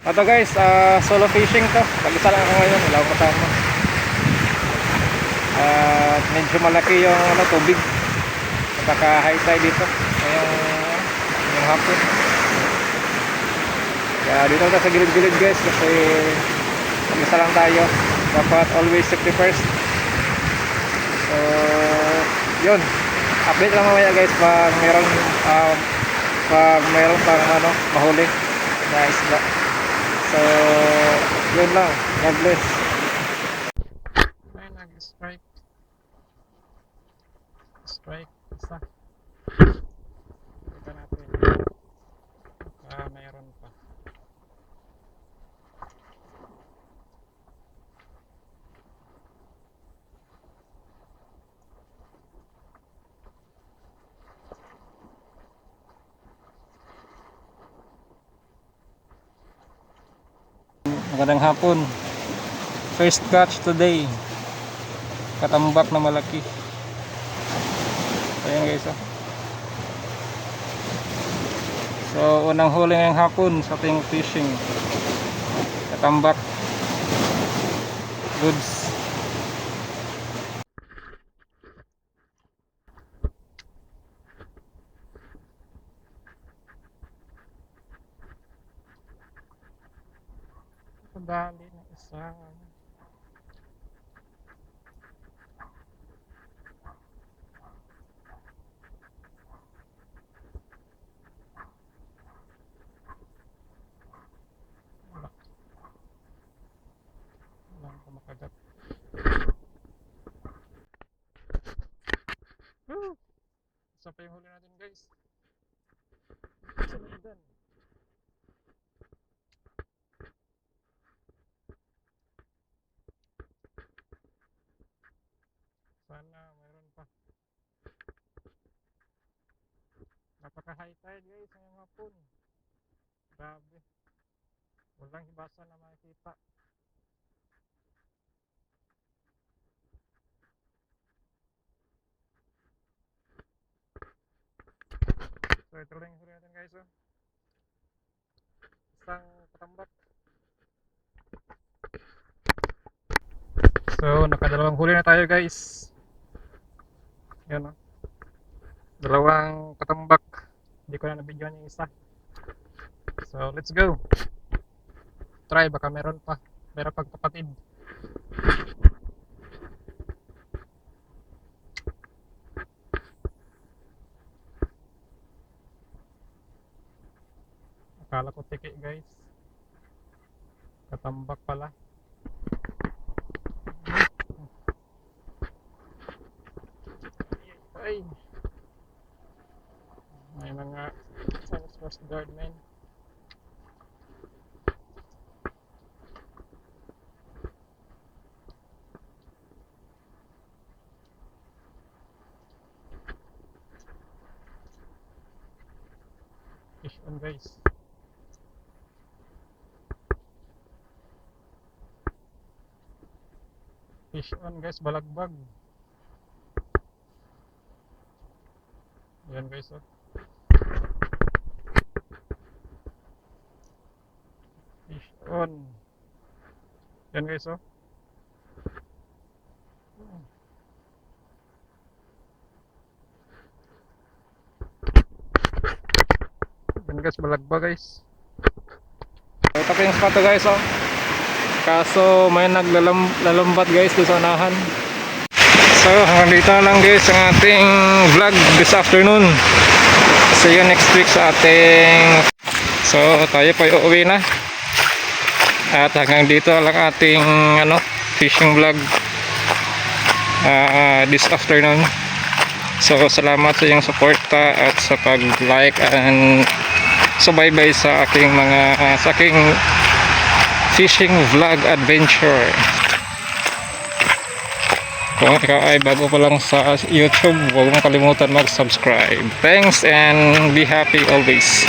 Ito guys, solo fishing to. Mag-isa lang ako ngayon, wala akong kasama. At medyo malaki yung tubig. Nakaka-high tide dito ngayong hapon. Kaya dito tayo sa gilid-gilid guys kasi mag-isa lang tayo. Dapat always safety first. So, yun. Update lang mamaya guys pag mayroong pang mahuli na isda. So, yun lang. God bless. Ay, nag-strike. Strike. Isa. Ito natin. Mayroon pa. Magandang hapon. First catch today. Katambak na malaki. Ayan guys. So unang huli ngayong hapon sa ating fishing. Katambak. Goods. Dali na isa. Walang kumakagat. Isa pa yung huli natin guys. Sundan. Sana mayroon pa. Napaka high tide guys ngayong hapon. Grabe. Walang hibasan na makikita. So ito lang yung huli natin guys. Isang katambak. So nakadalawang huli na tayo guys. Yan dalawang katambak. Hindi ko na nabidyoan yung isa. So let's go. Try, baka meron pa. Meron pang kapatid. Akala ko tiki guys. Katambak pala. Ay. May mga Chinese Coast Guard men. Fish on guys. Fish on guys, balagbag. Ayan guys Fish on. Ayan guys Ayan guys, balagbag guys. Ito pa yung spot guys Kaso may naglalambat guys doon sa unahan. So hanggang dito lang guys ang ating vlog this afternoon. See you next week sa ating. So tayo po uuwi na. At hanggang dito lang ating fishing vlog this afternoon. So salamat sa iyong suporta at sa pag-like and subaybay sa aking fishing vlog adventure. Kung ikaw ay bago pa lang sa YouTube, huwag mong kalimutan mag-subscribe. Thanks and be happy always.